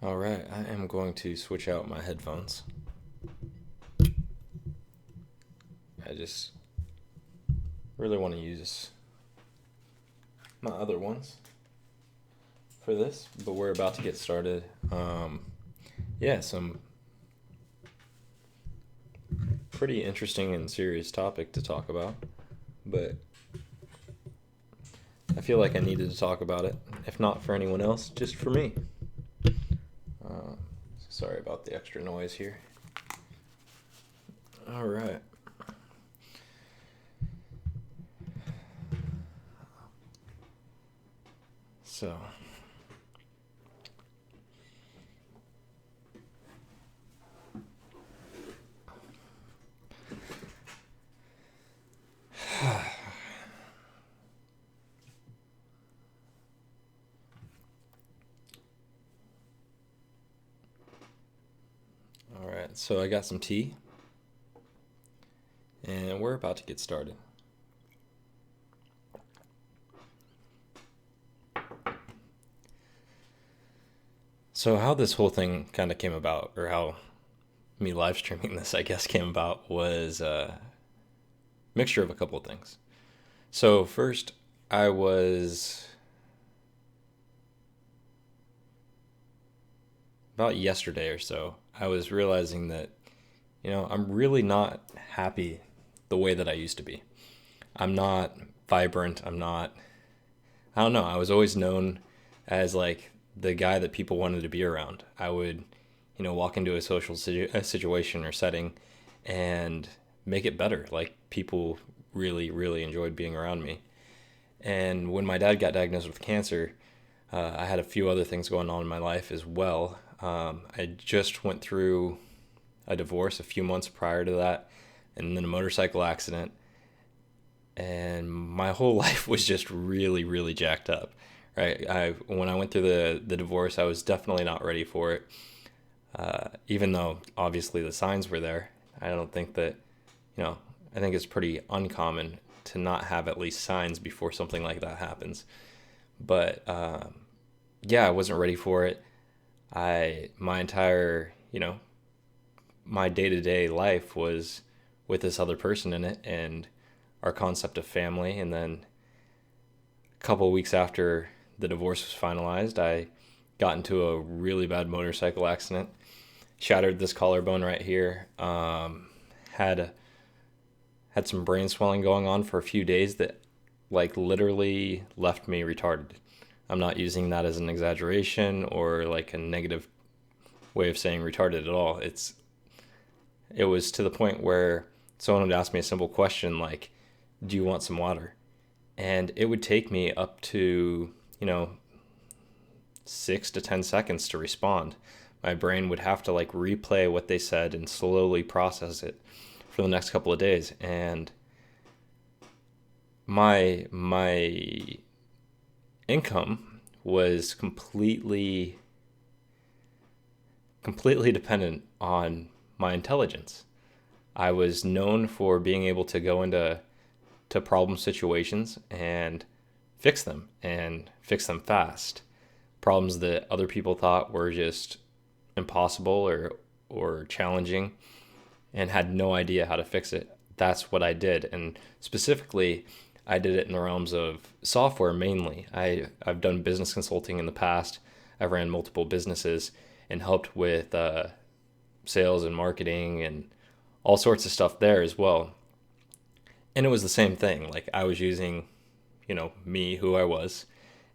All right, I am going to switch out my headphones. I just really want to use my other ones for this, but we're about to get started. Yeah, some pretty interesting and serious topic to talk about, but I feel like I needed to talk about it, if not for anyone else, just for me. Uh, Sorry about the extra noise here. All right. So, all right. So I got some tea, and we're about to get started. So how this whole thing kind of came about, or how me live streaming this, I guess, came about was a mixture of a couple of things. So first, I was about yesterday or so, I was realizing that, I'm really not happy the way that I used to be. I'm not vibrant. I don't know. I was always known as like the guy that people wanted to be around. I would, walk into a a situation or setting and make it better. Like people really, really enjoyed being around me. And when my dad got diagnosed with cancer, I had a few other things going on in my life as well. I just went through a divorce a few months prior to that, and then a motorcycle accident, and my whole life was just really, really jacked up. Right, when I went through the divorce, I was definitely not ready for it. Even though obviously the signs were there, I don't think that you know. I think it's pretty uncommon to not have at least signs before something like that happens. But yeah, I wasn't ready for it. My entire, my day to day life was with this other person in it and our concept of family. And then a couple of weeks after the divorce was finalized, I got into a really bad motorcycle accident, shattered this collarbone right here. Had had some brain swelling going on for a few days that like literally left me retarded. I'm not using that as an exaggeration or like a negative way of saying retarded at all. It was to the point where someone would ask me a simple question like, "Do you want some water?" And it would take me up to, 6 to 10 seconds to respond. My brain would have to like replay what they said and slowly process it for the next couple of days. And my income was completely dependent on my intelligence. I was known for being able to go into problem situations and fix them fast. Problems that other people thought were just impossible or challenging and had no idea how to fix it. That's what I did. And specifically, I did it in the realms of software mainly. I've done business consulting in the past. I've ran multiple businesses and helped with sales and marketing and all sorts of stuff there as well. And it was the same thing. Like I was using, me, who I was,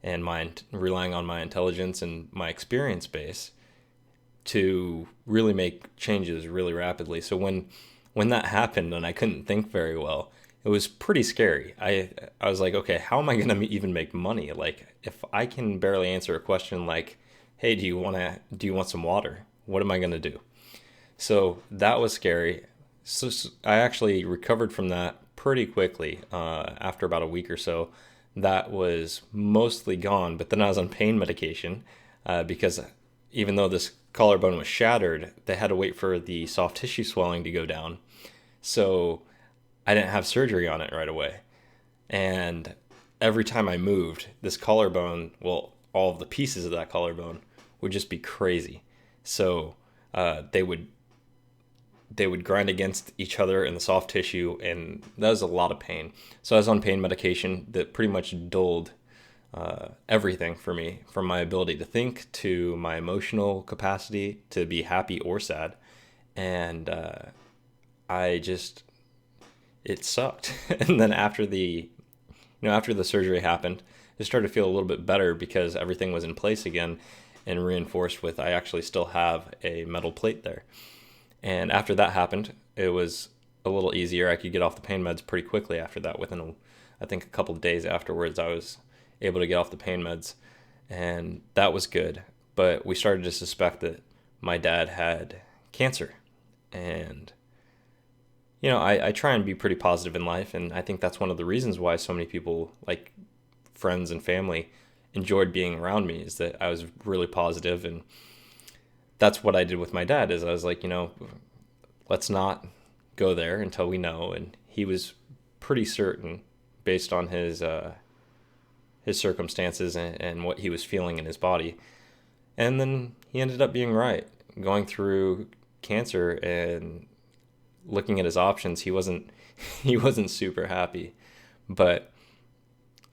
and relying on my intelligence and my experience base to really make changes really rapidly. So when that happened and I couldn't think very well, it was pretty scary. I was like, okay, how am I going to even make money? Like if I can barely answer a question like, "Hey, do you want some water?" What am I going to do? So that was scary. So I actually recovered from that pretty quickly after about a week or so. That was mostly gone, but then I was on pain medication because even though this collarbone was shattered, they had to wait for the soft tissue swelling to go down. So I didn't have surgery on it right away. And every time I moved, this collarbone, well, all of the pieces of that collarbone would just be crazy. So they would grind against each other in the soft tissue, and that was a lot of pain. So I was on pain medication that pretty much dulled everything for me, from my ability to think to my emotional capacity to be happy or sad. And I just, it sucked. And then after the surgery happened, I started to feel a little bit better because everything was in place again and reinforced with, I actually still have a metal plate there. And after that happened, it was a little easier. I could get off the pain meds pretty quickly after that. I think a couple of days afterwards, I was able to get off the pain meds, and that was good. But we started to suspect that my dad had cancer. And, I try and be pretty positive in life, and I think that's one of the reasons why so many people, like friends and family, enjoyed being around me, is that I was really positive. And that's what I did with my dad, is I was like, let's not go there until we know. And he was pretty certain, based on his circumstances and what he was feeling in his body. And then he ended up being right. Going through cancer and looking at his options, he wasn't he wasn't super happy, but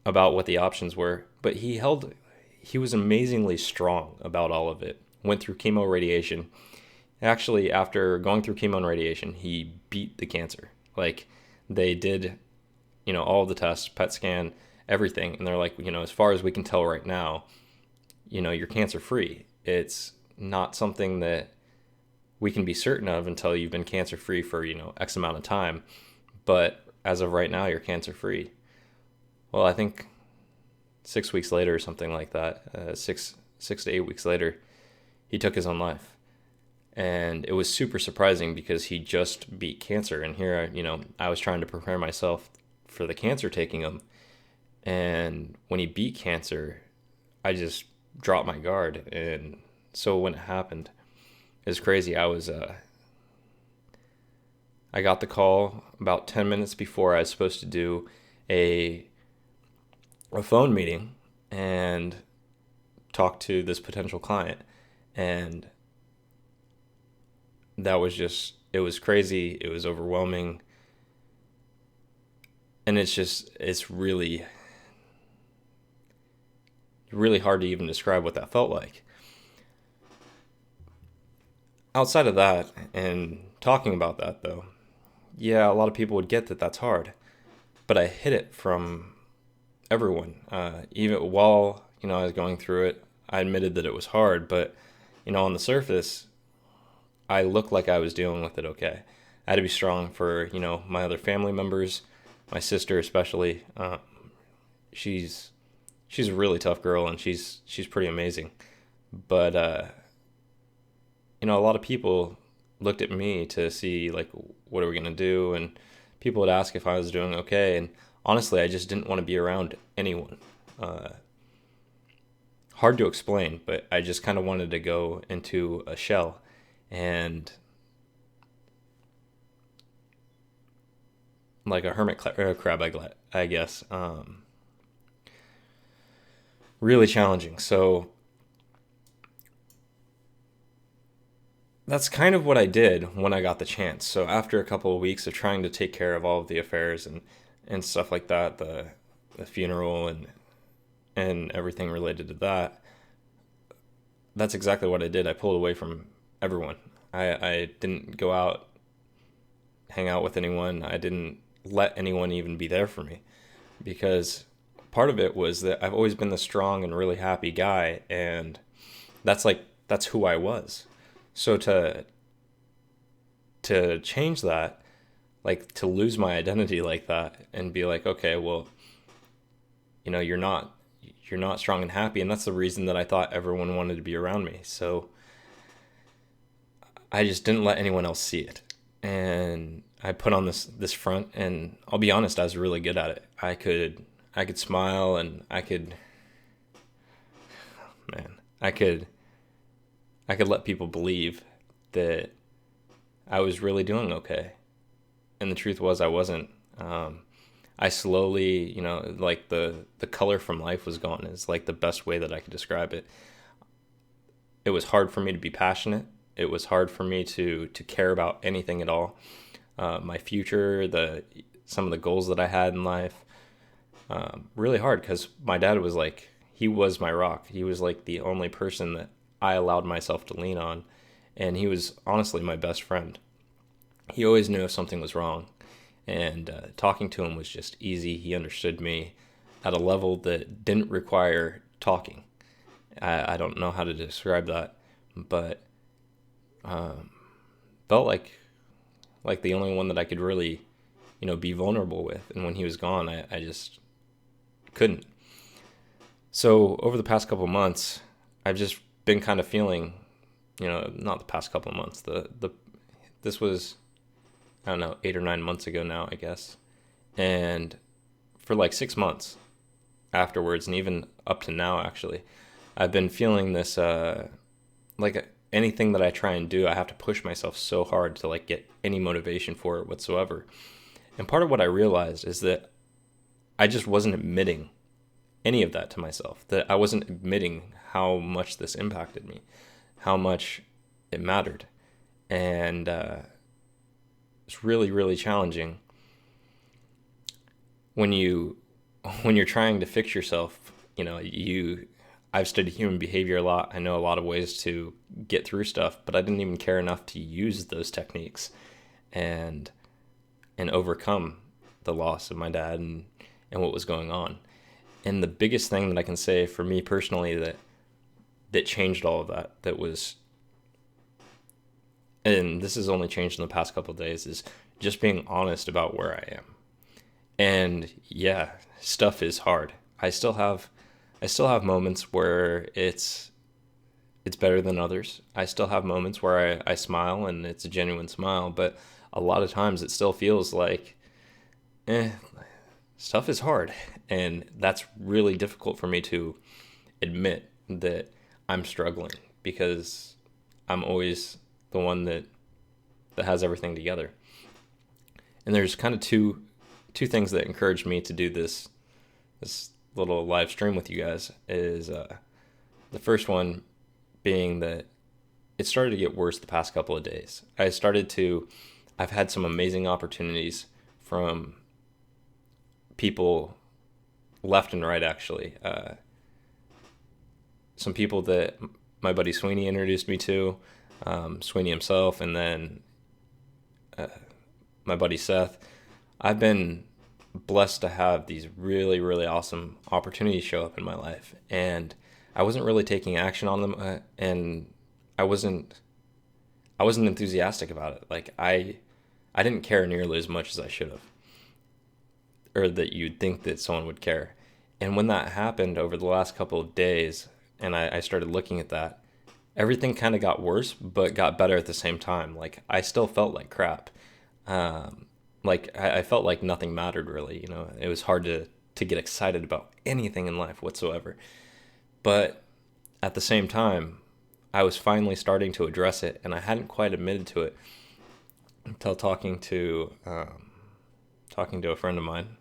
about what the options were. But he was amazingly strong about all of it. Went through chemo, radiation. Actually, after going through chemo and radiation, he beat the cancer. Like, they did, all the tests, PET scan, everything, and they're like, as far as we can tell right now, you're cancer free. It's not something that we can be certain of until you've been cancer free for, X amount of time. But as of right now, you're cancer free. Well, I think 6 weeks later or something like that, 6 to 8 weeks later, he took his own life. And it was super surprising because he just beat cancer. And here, I was trying to prepare myself for the cancer taking him. And when he beat cancer, I just dropped my guard. And so when it happened, it was crazy. I got the call about 10 minutes before I was supposed to do a phone meeting and talk to this potential client. And that was it was crazy. It was overwhelming. And it's really, really hard to even describe what that felt like. Outside of that, and talking about that though, yeah, a lot of people would get that that's hard. But I hid it from everyone. Even while, I was going through it, I admitted that it was hard, but, on the surface, I looked like I was dealing with it okay. I had to be strong for, my other family members, my sister especially. She's a really tough girl, and she's pretty amazing. But a lot of people looked at me to see, like, what are we gonna do, and people would ask if I was doing okay. And honestly, I just didn't want to be around anyone. Hard to explain, but I just kind of wanted to go into a shell. And like a hermit crab, I guess. Really challenging. So that's kind of what I did when I got the chance. So after a couple of weeks of trying to take care of all of the affairs and stuff like that, the funeral and everything related to that, that's exactly what I did. I pulled away from everyone. I didn't go out, hang out with anyone. I didn't let anyone even be there for me, because part of it was that I've always been the strong and really happy guy, and that's who I was. So to change that, like to lose my identity like that and be like, okay, well, you're not strong and happy, and that's the reason that I thought everyone wanted to be around me. So I just didn't let anyone else see it. And I put on this front, and I'll be honest, I was really good at it. I could smile, and I could let people believe that I was really doing okay. And the truth was, I wasn't. I slowly, like the color from life was gone, is like the best way that I could describe it. it was hard for me to be passionate. It was hard for me to care about anything at all. My future, some of the goals that I had in life, really hard because my dad was like, he was my rock. He was like the only person that I allowed myself to lean on, and he was honestly my best friend. He always knew if something was wrong, and talking to him was just easy. He understood me at a level that didn't require talking. I don't know how to describe that, but felt like the only one that I could really, be vulnerable with. And when he was gone, I just couldn't. So over the past couple months, I've just been kind of feeling, not the past couple months. This was, I don't know, 8 or 9 months ago now, I guess. And for like 6 months afterwards, and even up to now, actually, I've been feeling this, like anything that I try and do, I have to push myself so hard to like get any motivation for it whatsoever. And part of what I realized is that I just wasn't admitting any of that to myself, that I wasn't admitting how much this impacted me, how much it mattered. And it's really, really challenging when you're trying to fix yourself. I've studied human behavior a lot. I know a lot of ways to get through stuff, but I didn't even care enough to use those techniques and overcome the loss of my dad and what was going on. And the biggest thing that I can say for me personally that changed all of that was, and this has only changed in the past couple of days, is just being honest about where I am. And yeah, stuff is hard. I still have moments where it's better than others. I still have moments where I smile and it's a genuine smile, but a lot of times it still feels like, stuff is hard. And that's really difficult for me to admit that I'm struggling, because I'm always the one that has everything together. And there's kind of two things that encouraged me to do this little live stream with you guys. Is the first one being that it started to get worse the past couple of days. I've had some amazing opportunities from people left and right, actually. Some people that my buddy Sweeney introduced me to, Sweeney himself, and then my buddy Seth. I've been blessed to have these really, really awesome opportunities show up in my life, and I wasn't really taking action on them, and I wasn't enthusiastic about it. Like I didn't care nearly as much as I should have, or that you'd think that someone would care. And when that happened over the last couple of days, and I started looking at that, everything kind of got worse, but got better at the same time. Like I still felt like crap. Like I felt like nothing mattered really. It was hard to get excited about anything in life whatsoever. But at the same time, I was finally starting to address it, and I hadn't quite admitted to it until talking to a friend of mine.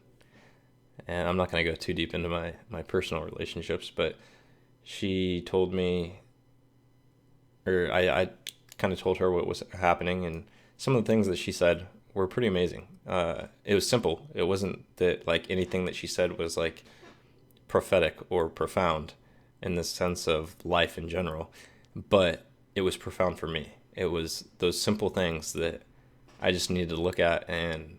And I'm not going to go too deep into my personal relationships, but she told me, or I kind of told her what was happening, and some of the things that she said were pretty amazing. It was simple. It wasn't that like anything that she said was like prophetic or profound in the sense of life in general, but it was profound for me. It was those simple things that I just needed to look at and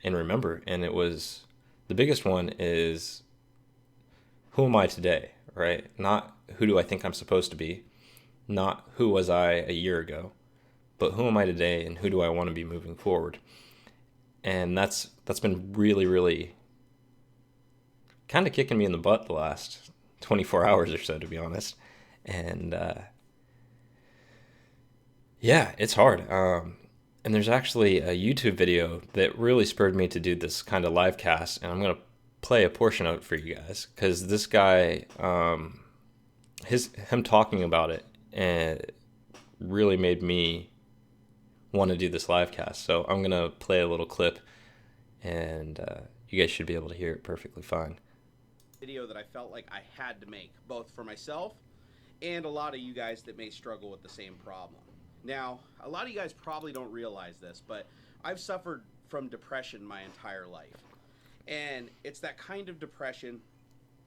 remember. And it was, the biggest one is, who am I today, right? Not who do I think I'm supposed to be, not who was I a year ago, but who am I today and who do I want to be moving forward? And that's been really, really kind of kicking me in the butt the last 24 hours or so, to be honest. And yeah, it's hard. And there's actually a YouTube video that really spurred me to do this kind of live cast, and I'm going to play a portion of it for you guys, because this guy, him talking about it, really made me want to do this live cast. So I'm going to play a little clip, and you guys should be able to hear it perfectly fine. Video that I felt like I had to make, both for myself and a lot of you guys that may struggle with the same problem. Now, a lot of you guys probably don't realize this, but I've suffered from depression my entire life. And it's that kind of depression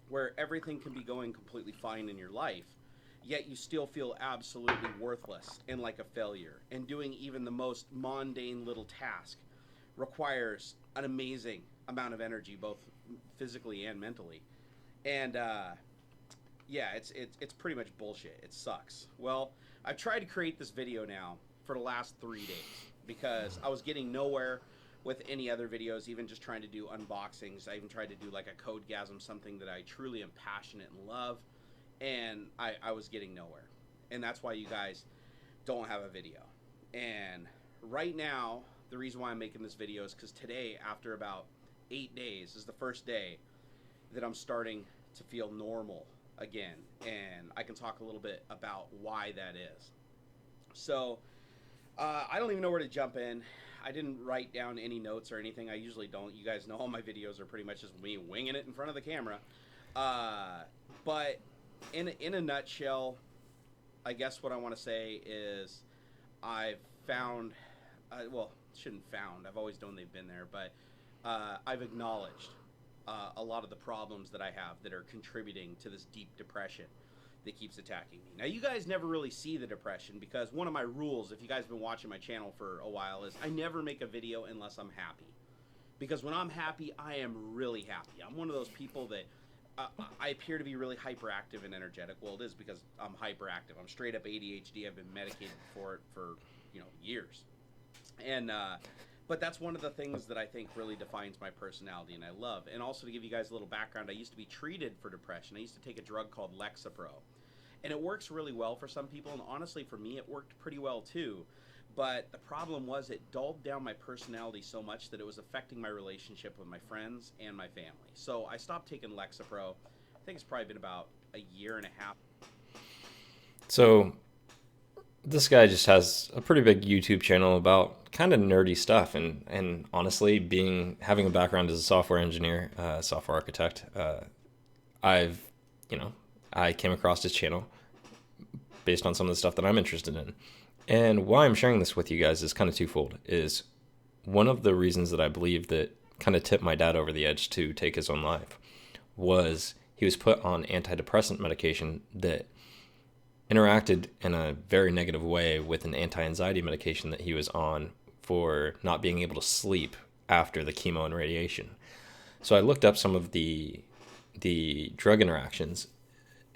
where everything can be going completely fine in your life, yet you still feel absolutely worthless and like a failure. And doing even the most mundane little task requires an amazing amount of energy, both physically and mentally. And yeah, it's pretty much bullshit. It sucks. Well, I've tried to create this video now for the last 3 days because I was getting nowhere with any other videos, even just trying to do unboxings. I even tried to do like a Codegasm, something that I truly am passionate and love, and I was getting nowhere. And that's why you guys don't have a video. And right now, the reason why I'm making this video is because today, after about 8 days, is the first day that I'm starting to feel normal again. And I can talk a little bit about why that is. So, I don't even know where to jump in. I didn't write down any notes or anything. I usually don't. You guys know all my videos are pretty much just me winging it in front of the camera. But in a nutshell, I guess what I want to say is I've found, well, shouldn't found. I've always known they've been there, but I've acknowledged a lot of the problems that I have that are contributing to this deep depression that keeps attacking me. Now, you guys never really see the depression because one of my rules, if you guys have been watching my channel for a while, is I never make a video unless I'm happy. Because when I'm happy, I am really happy. I'm one of those people that I appear to be really hyperactive and energetic. Well, it is because I'm hyperactive. I'm straight up ADHD. I've been medicated for it for, years. And but that's one of the things that I think really defines my personality and I love. And also, to give you guys a little background, I used to be treated for depression. I used to take a drug called Lexapro. And it works really well for some people, and honestly for me it worked pretty well too. But the problem was it dulled down my personality so much that it was affecting my relationship with my friends and my family. So I stopped taking Lexapro. I think it's probably been about a year and a half. So this guy just has a pretty big YouTube channel about kind of nerdy stuff, and honestly, having a background as a software engineer, software architect, I've I came across his channel based on some of the stuff that I'm interested in. And why I'm sharing this with you guys is kind of twofold. Is one of the reasons that I believe that kind of tipped my dad over the edge to take his own life was he was put on antidepressant medication that interacted in a very negative way with an anti-anxiety medication that he was on for not being able to sleep after the chemo and radiation. So I looked up some of the drug interactions,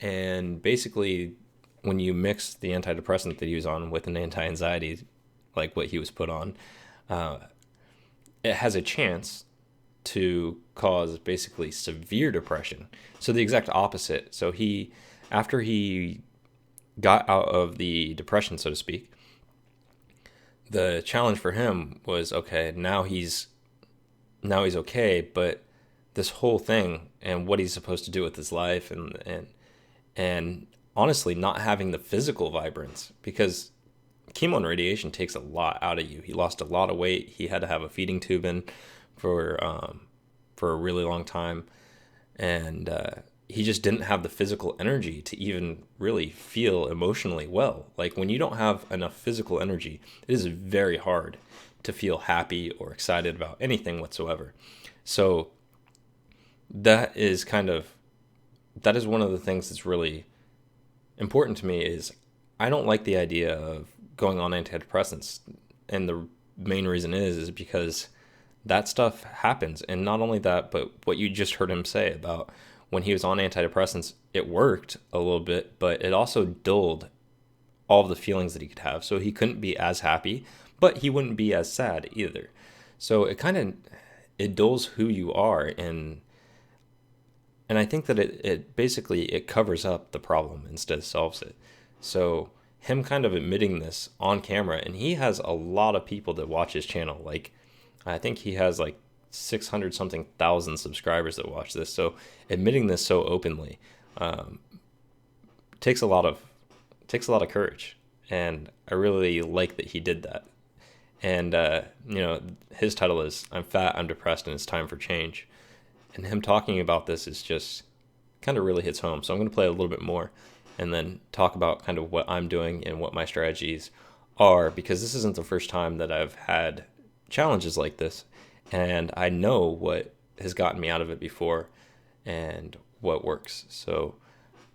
and basically when you mix the antidepressant that he was on with an anti-anxiety, like what he was put on, it has a chance to cause basically severe depression. So the exact opposite. So after he got out of the depression, so to speak, the challenge for him was, okay, now he's okay, but this whole thing and what he's supposed to do with his life and honestly not having the physical vibrance, because chemo and radiation takes a lot out of you. He lost a lot of weight. He had to have a feeding tube in for a really long time, and he just didn't have the physical energy to even really feel emotionally well. Like, when you don't have enough physical energy, it is very hard to feel happy or excited about anything whatsoever. So that is one of the things that's really important to me. Is I don't like the idea of going on antidepressants, and the main reason is because that stuff happens. And not only that, but what you just heard him say about when he was on antidepressants, it worked a little bit, but it also dulled all of the feelings that he could have. So he couldn't be as happy, but he wouldn't be as sad either. So it dulls who you are, and I think that it basically it covers up the problem instead of solves it. So him kind of admitting this on camera, and he has a lot of people that watch his channel. Like, I think he has like 600 something thousand subscribers that watch this. So admitting this so openly takes a lot of courage, and I really like that he did that. And his title is "I'm Fat, I'm Depressed, and It's Time for Change." And him talking about this is just kind of really hits home. So I'm going to play a little bit more, and then talk about kind of what I'm doing and what my strategies are, because this isn't the first time that I've had challenges like this, and I know what has gotten me out of it before and what works. So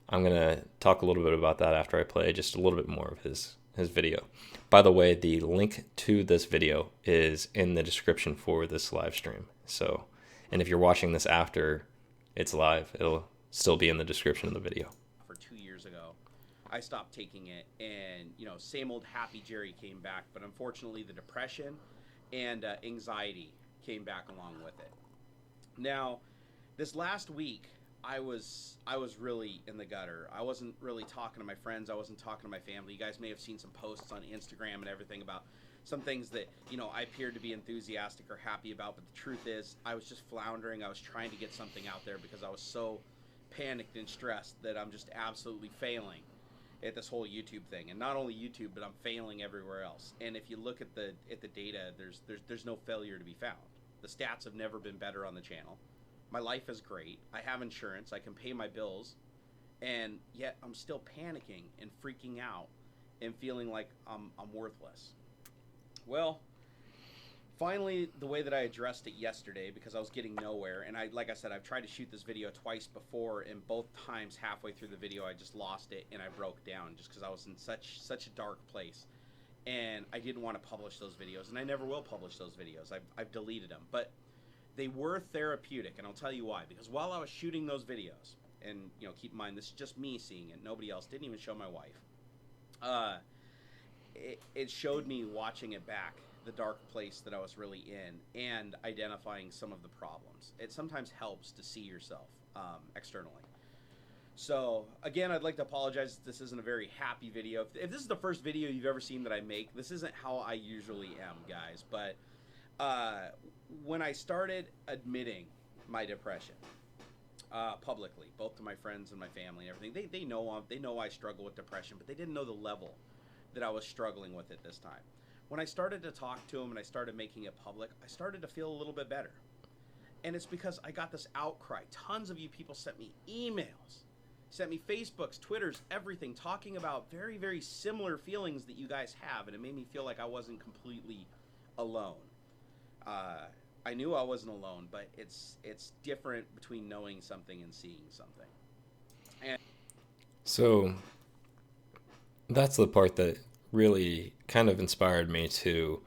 I'm going to talk a little bit about that after I play just a little bit more of his video. By the way, the link to this video is in the description for this live stream. So, and if you're watching this after it's live, it'll still be in the description of the video. For 2 years ago, I stopped taking it, and same old happy Jerry came back, but unfortunately the depression and anxiety came back along with it. Now, this last week, I was really in the gutter. I wasn't really talking to my friends. I wasn't talking to my family. You guys may have seen some posts on Instagram and everything about some things that, I appeared to be enthusiastic or happy about, but the truth is I was just floundering. I was trying to get something out there because I was so panicked and stressed that I'm just absolutely failing at this whole YouTube thing. And not only YouTube, but I'm failing everywhere else. And if you look at the data, there's no failure to be found. The stats have never been better on the channel. My life is great. I have insurance. I can pay my bills. And yet I'm still panicking and freaking out and feeling like I'm worthless. Well, finally, the way that I addressed it yesterday, because I was getting nowhere, and like I said, I've tried to shoot this video twice before, and both times halfway through the video I just lost it and I broke down just because I was in such a dark place. And I didn't want to publish those videos, and I never will publish those videos. I've deleted them. But they were therapeutic, and I'll tell you why. Because while I was shooting those videos, and keep in mind this is just me seeing it, nobody else, didn't even show my wife. It showed me watching it back, the dark place that I was really in, and identifying some of the problems. It sometimes helps to see yourself externally. So again, I'd like to apologize. This isn't a very happy video. If this is the first video you've ever seen that I make, this isn't how I usually am, guys. But when I started admitting my depression publicly, both to my friends and my family and everything, they know I struggle with depression, but they didn't know the level that I was struggling with it this time. When I started to talk to them and I started making it public, I started to feel a little bit better. And it's because I got this outcry. Tons of you people sent me emails, sent me Facebooks, Twitters, everything, talking about very, very similar feelings that you guys have, and it made me feel like I wasn't completely alone. I knew I wasn't alone, but it's different between knowing something and seeing something. And so that's the part that really kind of inspired me to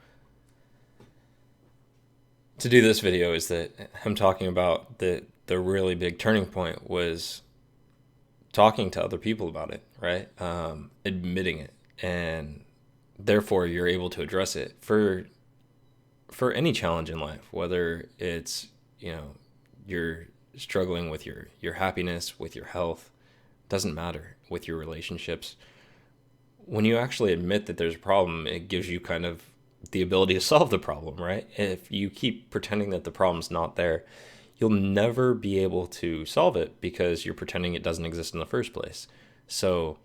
do this video, is that I'm talking about the really big turning point was talking to other people about it, right? Admitting it, and therefore you're able to address it for any challenge in life, whether it's, you're struggling with your happiness, with your health, doesn't matter, with your relationships. When you actually admit that there's a problem, it gives you kind of the ability to solve the problem, right? If you keep pretending that the problem's not there, you'll never be able to solve it because you're pretending it doesn't exist in the first place. So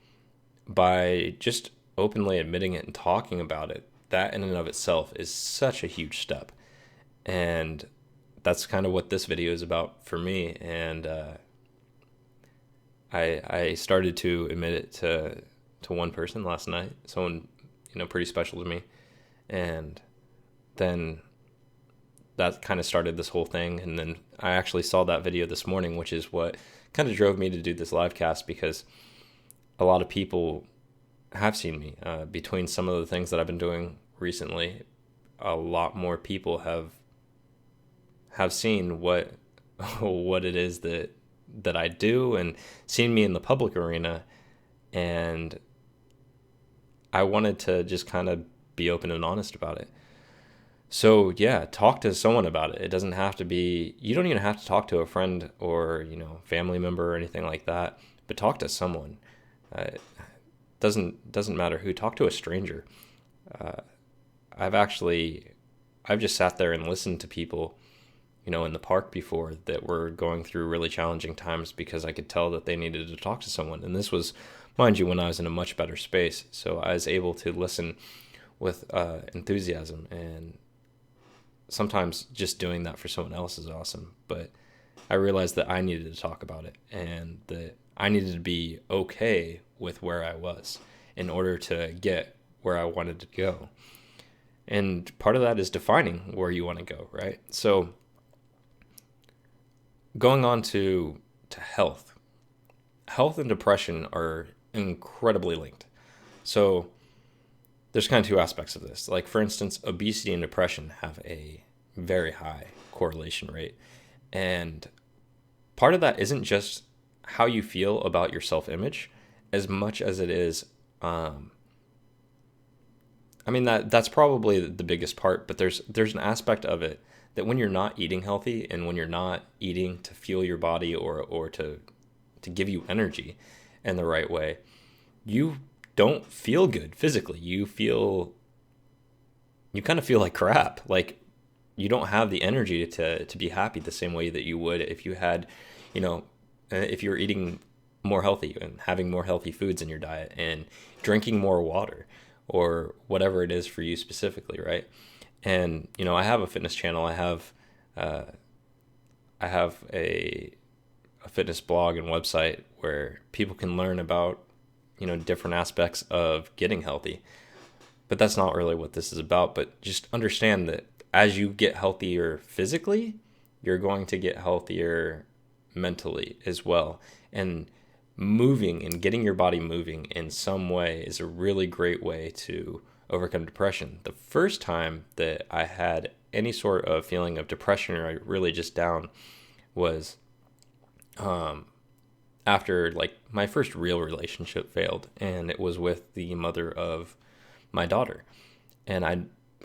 by just openly admitting it and talking about it, that in and of itself is such a huge step. And that's kind of what this video is about for me. And I started to admit it to one person last night, someone pretty special to me, and then that kind of started this whole thing. And then I actually saw that video this morning, which is what kind of drove me to do this live cast, because a lot of people have seen me. Between some of the things that I've been doing recently, a lot more people have seen what it is that I do, and seen me in the public arena. And I wanted to just kind of be open and honest about it. So yeah, talk to someone about it. It doesn't have to be, you don't even have to talk to a friend or, family member or anything like that, but talk to someone. Doesn't matter who. Talk to a stranger. I've just sat there and listened to people, in the park before, that were going through really challenging times, because I could tell that they needed to talk to someone. And this was, mind you, when I was in a much better space. So I was able to listen with enthusiasm, and sometimes just doing that for someone else is awesome. But I realized that I needed to talk about it, and that I needed to be okay with where I was in order to get where I wanted to go. And part of that is defining where you want to go, right? So going on to health. Health and depression are incredibly linked. So there's kind of two aspects of this. Like, for instance, obesity and depression have a very high correlation rate. And part of that isn't just how you feel about your self-image as much as it is, that's probably the biggest part, but there's an aspect of it that when you're not eating healthy and when you're not eating to fuel your body or to give you energy in the right way, you don't feel good physically. You kind of feel like crap. Like, you don't have the energy to be happy the same way that you would if you had, if you were eating more healthy and having more healthy foods in your diet and drinking more water or whatever it is for you specifically, right? And, I have a fitness channel. I have a fitness blog and website where people can learn about, different aspects of getting healthy. But that's not really what this is about. But just understand that as you get healthier physically, you're going to get healthier mentally as well. And moving and getting your body moving in some way is a really great way to overcome depression. The first time that I had any sort of feeling of depression or really just down was after like my first real relationship failed, and it was with the mother of my daughter. And I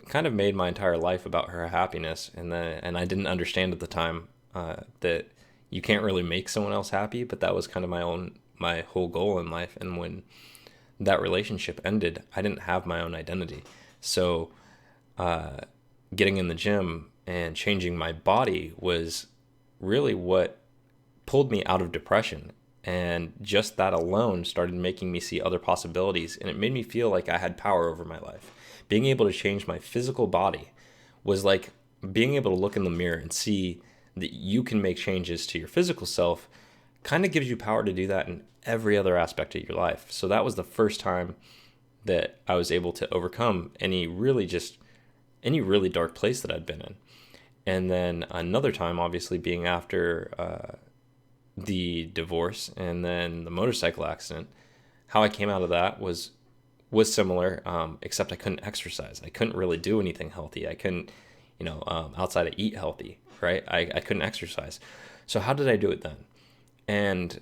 kind of made my entire life about her happiness, and I didn't understand at the time that you can't really make someone else happy, but that was kind of my whole goal in life. And when that relationship ended, I didn't have my own identity. So getting in the gym and changing my body was really what pulled me out of depression. And just that alone started making me see other possibilities, and it made me feel like I had power over my life. Being able to change my physical body was like being able to look in the mirror and see that you can make changes to your physical self. Kind of gives you power to do that in every other aspect of your life. So that was the first time that I was able to overcome any really dark place that I'd been in. And then another time, obviously, being after the divorce and then the motorcycle accident. How I came out of that was similar, except I couldn't exercise. I couldn't really do anything healthy. I couldn't, outside of eat healthy, right? I couldn't exercise. So how did I do it then? And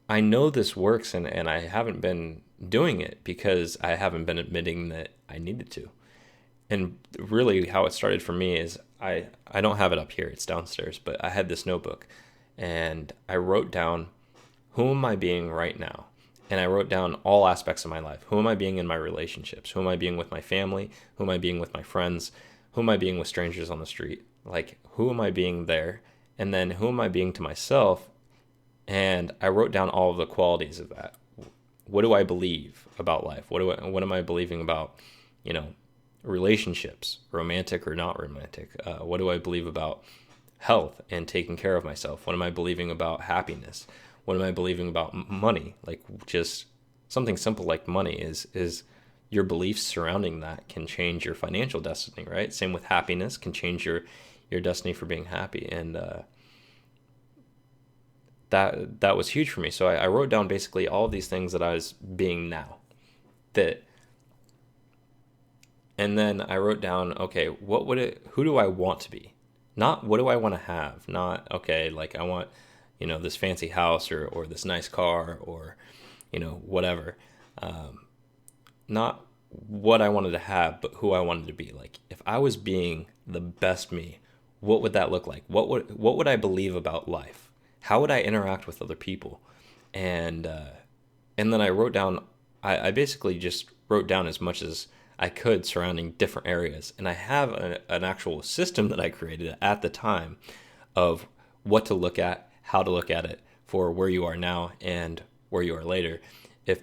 I know this works, and I haven't been doing it because I haven't been admitting that I needed to. And really how it started for me is I don't have it up here, it's downstairs, but I had this notebook and I wrote down, who am I being right now? And I wrote down all aspects of my life. Who am I being in my relationships? Who am I being with my family? Who am I being with my friends? Who am I being with strangers on the street? Like, who am I being there? And then who am I being to myself? And I wrote down all of the qualities of that. What do I believe about life? What am I believing about, relationships, romantic or not romantic? What do I believe about health and taking care of myself? What am I believing about happiness? What am I believing about money? Like, just something simple like money is your beliefs surrounding that can change your financial destiny, right? Same with happiness, can change your destiny for being happy. And that was huge for me. So I wrote down basically all of these things that I was being now. And then I wrote down, okay, who do I want to be? Not what do I want to have? Not, okay, like I want, this fancy house or this nice car or, whatever. Not what I wanted to have, but who I wanted to be. Like, if I was being the best me, what would that look like? What would I believe about life? How would I interact with other people? And then I wrote down, I basically just wrote down as much as I could surrounding different areas. And I have an actual system that I created at the time of what to look at, how to look at it for where you are now and where you are later. If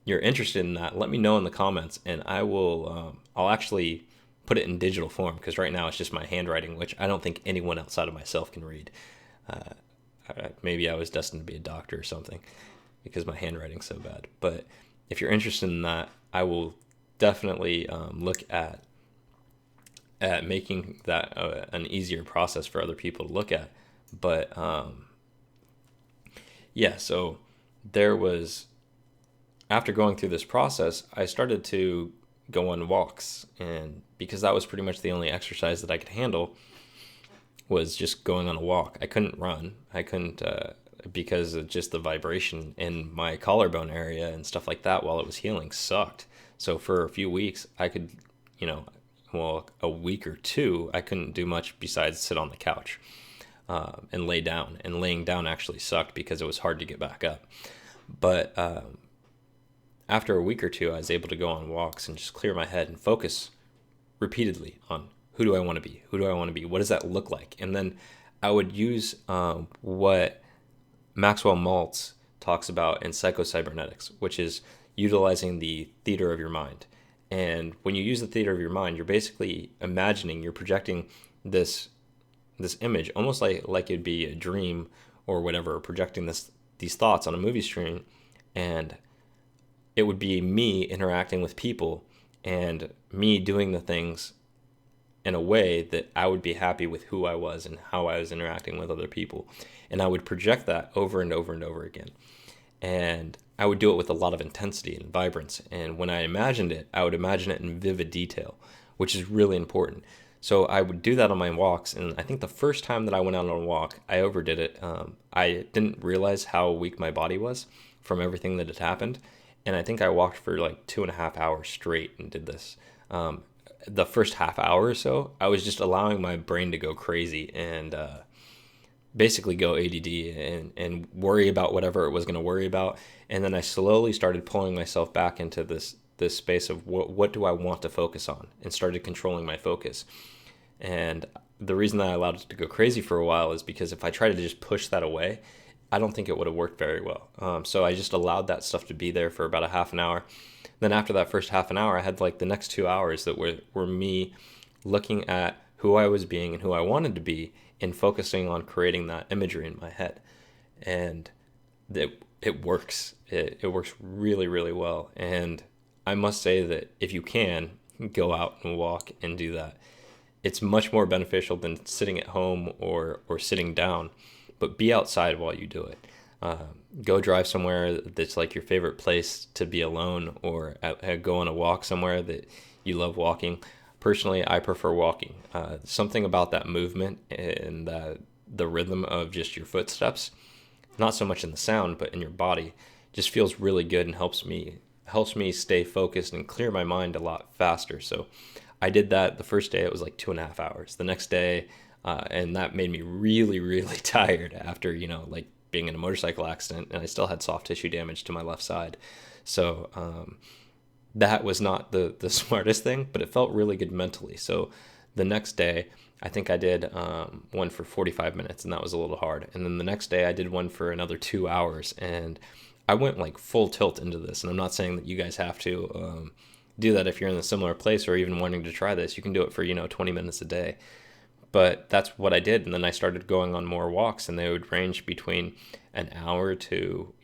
you're interested in that, let me know in the comments, and I will, I'll actually put it in digital form, because right now it's just my handwriting, which I don't think anyone outside of myself can read. maybe I was destined to be a doctor or something because my handwriting's so bad. But if you're interested in that, I will definitely look at making that an easier process for other people to look at. But yeah, so there was, after going through this process, I started to go on walks, and because that was pretty much the only exercise that I could handle, was just going on a walk. I couldn't run. I couldn't because of just the vibration in my collarbone area and stuff like that while it was healing sucked. So for a few weeks, I could, well, a week or two, I couldn't do much besides sit on the couch and lay down. And laying down actually sucked because it was hard to get back up. But after a week or two, I was able to go on walks and just clear my head and focus repeatedly on who do I want to be? Who do I want to be? What does that look like? And then I would use what Maxwell Maltz talks about in psychocybernetics, which is utilizing the theater of your mind. And when you use the theater of your mind, you're basically imagining, you're projecting this image, almost like it'd be a dream or whatever, projecting these thoughts on a movie screen, and it would be me interacting with people and me doing the things in a way that I would be happy with who I was and how I was interacting with other people. And I would project that over and over and over again. And I would do it with a lot of intensity and vibrance. And when I imagined it, I would imagine it in vivid detail, which is really important. So I would do that on my walks. And I think the first time that I went out on a walk, I overdid it. I didn't realize how weak my body was from everything that had happened. And I think I walked for like 2.5 hours straight and did this. The first half hour or so, I was just allowing my brain to go crazy and basically go ADD and worry about whatever it was going to worry about. And then I slowly started pulling myself back into this space of what do I want to focus on, and started controlling my focus. And the reason that I allowed it to go crazy for a while is because if I tried to just push that away, I don't think it would have worked very well. So I just allowed that stuff to be there for about a half an hour. Then after that first half an hour, I had like the next 2 hours that were me looking at who I was being and who I wanted to be, and focusing on creating that imagery in my head. And it works. It works really, really well. And I must say that if you can, go out and walk and do that. It's much more beneficial than sitting at home or sitting down, but be outside while you do it. Go drive somewhere that's like your favorite place to be alone, or go on a walk somewhere that you love walking. Personally, I prefer walking. Something about that movement and the rhythm of just your footsteps, not so much in the sound, but in your body, just feels really good and helps me stay focused and clear my mind a lot faster. So I did that the first day. It was like 2.5 hours. The next day, and that made me really, really tired after, like being in a motorcycle accident, and I still had soft tissue damage to my left side. So that was not the smartest thing, but it felt really good mentally. So the next day, I think I did one for 45 minutes, and that was a little hard. And then the next day, I did one for another 2 hours, and I went like full tilt into this. And I'm not saying that you guys have to do that if you're in a similar place or even wanting to try this. You can do it for 20 minutes a day. But that's what I did. And then I started going on more walks, and they would range between an hour to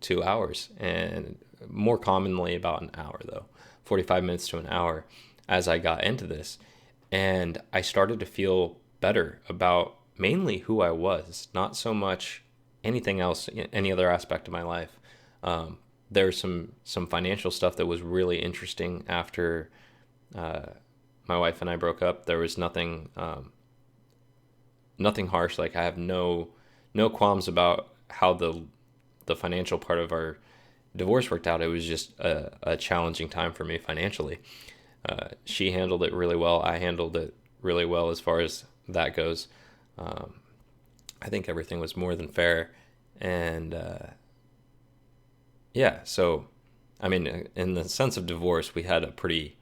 2 hours, and more commonly about an hour, though 45 minutes to an hour, as I got into this. And I started to feel better about mainly who I was, not so much anything else, any other aspect of my life. There's some financial stuff that was really interesting after my wife and I broke up. There was nothing harsh. Like, I have no qualms about how the financial part of our divorce worked out. It was just a challenging time for me financially. She handled it really well. I handled it really well as far as that goes. I think everything was more than fair. And yeah, so I mean, in the sense of divorce, we had a pretty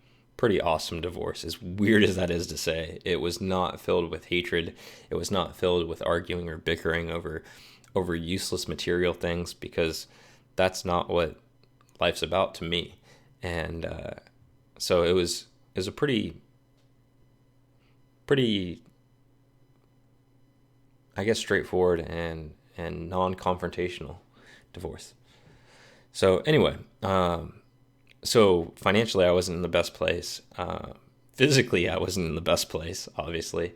awesome divorce. As weird as that is to say, it was not filled with hatred. It was not filled with arguing or bickering over useless material things, because that's not what life's about to me. And so it was a pretty, I guess, straightforward and and non-confrontational divorce. So anyway, so financially I wasn't in the best place. Physically I wasn't in the best place, obviously.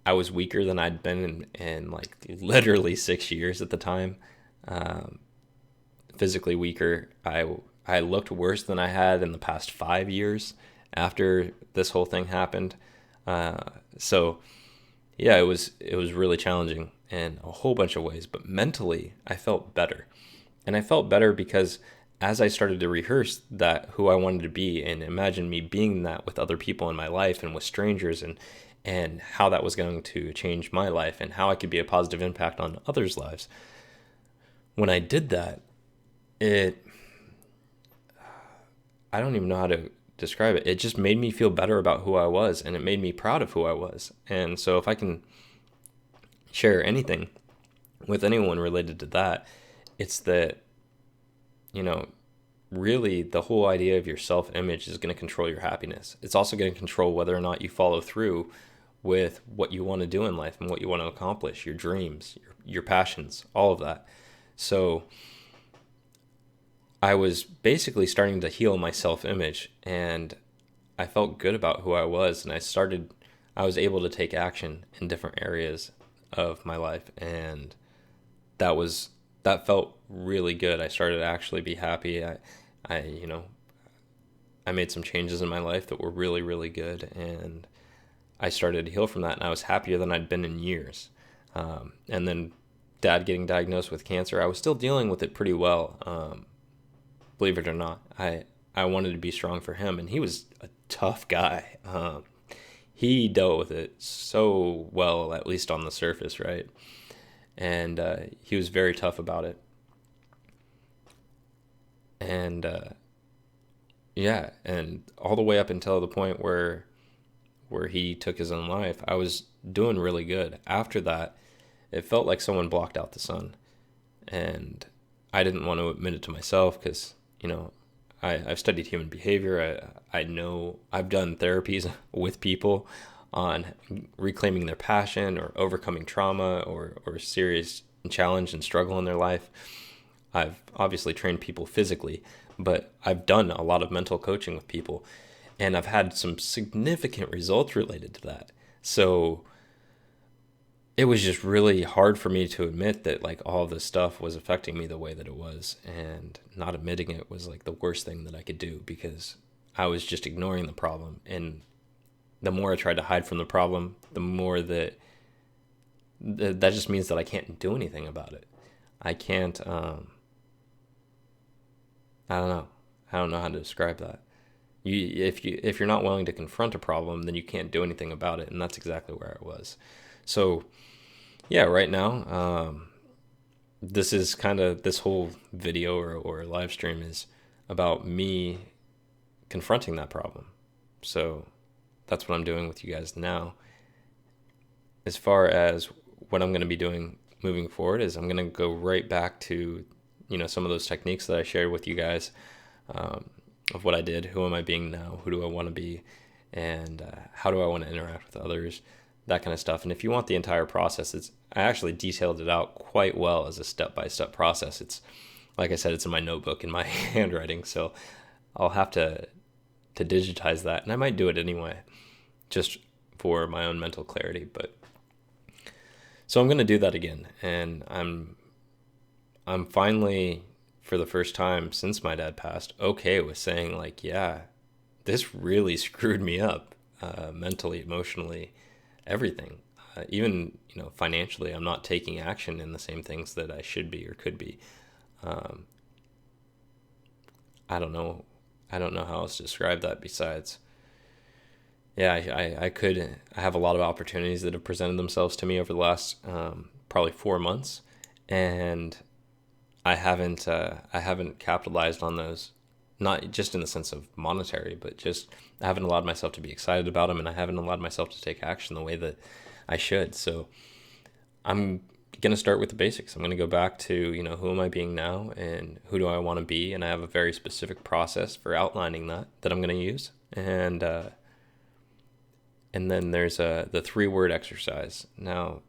I was weaker than I'd been in like literally 6 years at the time. Physically weaker. I looked worse than I had in the past 5 years after this whole thing happened. So yeah, it was really challenging in a whole bunch of ways, but mentally I felt better. And I felt better because as I started to rehearse that who I wanted to be and imagine me being that with other people in my life and with strangers, and how that was going to change my life and how I could be a positive impact on others' lives. When I did that, I don't even know how to describe it. It just made me feel better about who I was, and it made me proud of who I was. And so if I can share anything with anyone related to that, it's that, really the whole idea of your self-image is going to control your happiness. It's also going to control whether or not you follow through with what you want to do in life and what you want to accomplish, your dreams, your passions, all of that. So I was basically starting to heal my self-image, and I felt good about who I was, and I was able to take action in different areas of my life, and that felt really good. I started to actually be happy. I made some changes in my life that were really, really good, and I started to heal from that, and I was happier than I'd been in years. And then Dad getting diagnosed with cancer, I was still dealing with it pretty well. Believe it or not, I wanted to be strong for him, and he was a tough guy. He dealt with it so well, at least on the surface, right? And he was very tough about it. And yeah, and all the way up until the point where he took his own life, I was doing really good. After that, it felt like someone blocked out the sun, and I didn't want to admit it to myself because, I've studied human behavior. I know I've done therapies with people on reclaiming their passion or overcoming trauma or serious challenge and struggle in their life. I've obviously trained people physically, but I've done a lot of mental coaching with people, and I've had some significant results related to that. So it was just really hard for me to admit that like all this stuff was affecting me the way that it was, and not admitting it was like the worst thing that I could do because I was just ignoring the problem. And the more I tried to hide from the problem, the more that just means that I can't do anything about it. I can't, I don't know. I don't know how to describe that. If you're not willing to confront a problem, then you can't do anything about it. And that's exactly where I was. So yeah, right now, this is kind of, this whole video or live stream is about me confronting that problem. So that's what I'm doing with you guys now. As far as what I'm going to be doing moving forward is I'm going to go right back to, some of those techniques that I shared with you guys, of what I did, who am I being now, who do I want to be, and how do I want to interact with others, that kind of stuff. And if you want the entire process, I actually detailed it out quite well as a step-by-step process. It's, like I said, it's in my notebook in my handwriting, so I'll have to digitize that, and I might do it anyway, just for my own mental clarity. But so I'm going to do that again, and I'm finally, for the first time since my dad passed, okay with saying like, yeah, this really screwed me up, mentally, emotionally, everything. Even, financially, I'm not taking action in the same things that I should be or could be. I don't know how else to describe that besides, yeah, I have a lot of opportunities that have presented themselves to me over the last probably 4 months, and I haven't capitalized on those, not just in the sense of monetary, but just I haven't allowed myself to be excited about them, and I haven't allowed myself to take action the way that I should. So I'm going to start with the basics. I'm going to go back to, who am I being now and who do I want to be? And I have a very specific process for outlining that I'm going to use. And then there's the 3-word exercise. Now,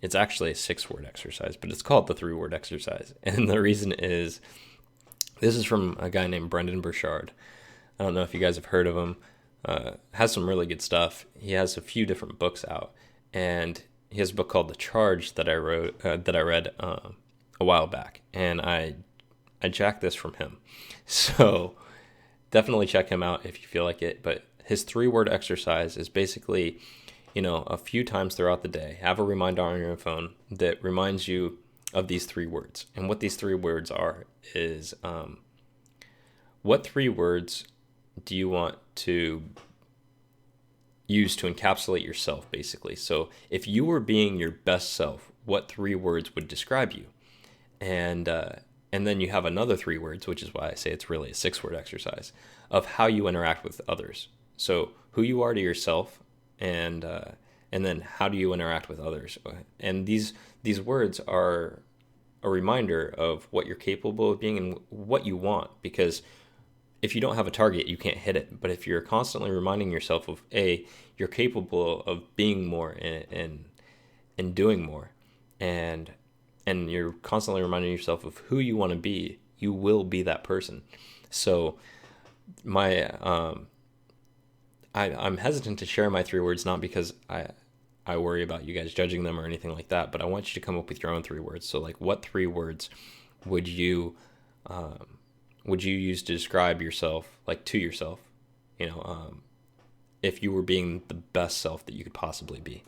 it's actually a 6-word exercise, but it's called the 3-word exercise. And the reason is, this is from a guy named Brendon Burchard. I don't know if you guys have heard of him. Has some really good stuff. He has a few different books out, and he has a book called The Charge that I read a while back, and I jacked this from him. So definitely check him out if you feel like it. But his 3-word exercise is basically, a few times throughout the day, have a reminder on your phone that reminds you of these 3 words. And what these 3 words are is, what 3 words do you want to use to encapsulate yourself, basically? So if you were being your best self, what 3 words would describe you? And then you have another 3 words, which is why I say it's really a 6-word exercise, of how you interact with others. So who you are to yourself, and then how do you interact with others? And these words are a reminder of what you're capable of being and what you want, because if you don't have a target, you can't hit it. But if you're constantly reminding yourself of you're capable of being more and doing more, and you're constantly reminding yourself of who you want to be, you will be that person. So I'm hesitant to share my 3 words, not because I worry about you guys judging them or anything like that, but I want you to come up with your own 3 words. So like, what 3 words would you use to describe yourself, like to yourself, if you were being the best self that you could possibly be?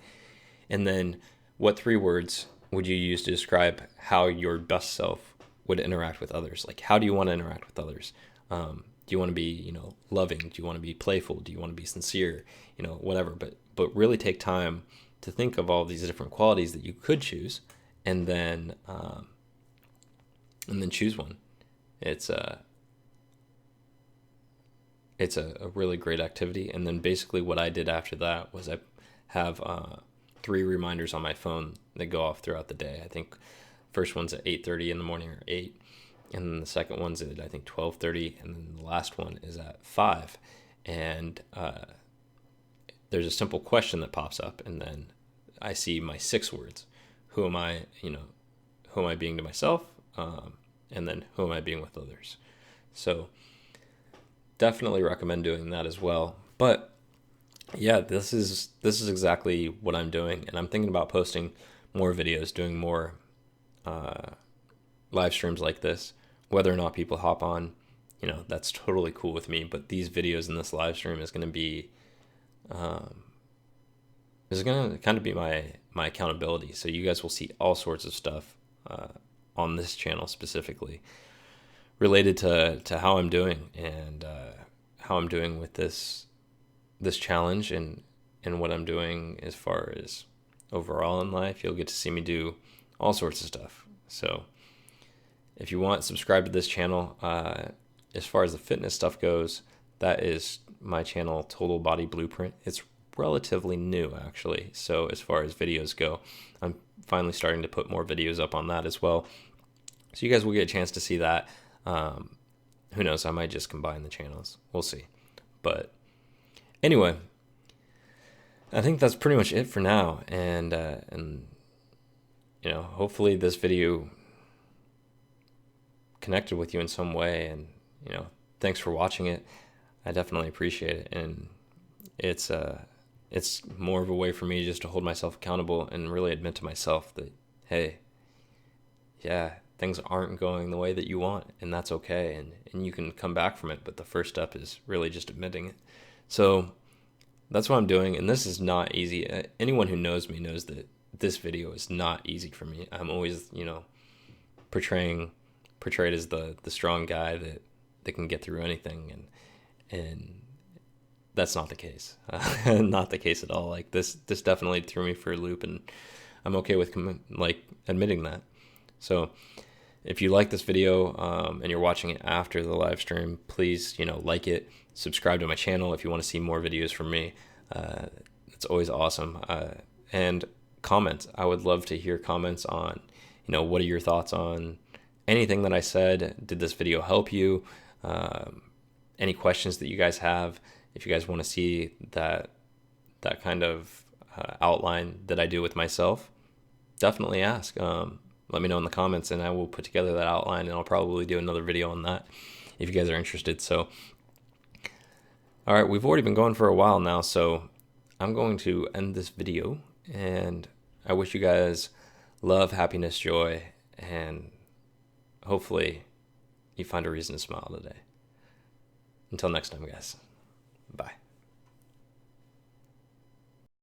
And then what 3 words would you use to describe how your best self would interact with others? Like, how do you want to interact with others? Do you want to be, loving? Do you want to be playful? Do you want to be sincere? Whatever. But really take time to think of all these different qualities that you could choose, and then choose one. It's a really great activity. And then basically what I did after that was I have 3 reminders on my phone that go off throughout the day. I think first one's at 8:30 in the morning, or 8, and then the second one's at, I think, 12:30, and then the last one is at 5. And there's a simple question that pops up, and then I see my 6 words. Who am I? Who am I being to myself? And then who am I being with others? So definitely recommend doing that as well. But yeah, this is exactly what I'm doing, and I'm thinking about posting more videos, doing more live streams like this. Whether or not people hop on, that's totally cool with me. But these videos in this live stream is going to be kind of be my accountability. So you guys will see all sorts of stuff on this channel specifically related to how I'm doing, and how I'm doing with this challenge, and what I'm doing as far as overall in life. You'll get to see me do all sorts of stuff. So if you want, subscribe to this channel. As far as the fitness stuff goes, that is my channel, Total Body Blueprint. It's relatively new, actually. So as far as videos go, I'm finally starting to put more videos up on that as well. So you guys will get a chance to see that. Who knows? I might just combine the channels. We'll see. But anyway, I think that's pretty much it for now. And hopefully this video connected with you in some way. And thanks for watching it. I definitely appreciate it. And it's more of a way for me just to hold myself accountable and really admit to myself that, hey, yeah, things aren't going the way that you want, and that's okay, and you can come back from it. But the first step is really just admitting it. So that's what I'm doing, and this is not easy. Anyone who knows me knows that this video is not easy for me. I'm always, portrayed as the strong guy that can get through anything, and that's not the case. Not the case at all. Like this definitely threw me for a loop, and I'm okay with admitting that. So if you like this video and you're watching it after the live stream, please, like it, subscribe to my channel if you want to see more videos from me. It's always awesome. And comments. I would love to hear comments on, what are your thoughts on anything that I said? Did this video help you? Any questions that you guys have? If you guys want to see that kind of outline that I do with myself, definitely ask. Let me know in the comments, and I will put together that outline, and I'll probably do another video on that if you guys are interested. So, all right, we've already been going for a while now, so I'm going to end this video, and I wish you guys love, happiness, joy, and hopefully you find a reason to smile today. Until next time, guys. Bye.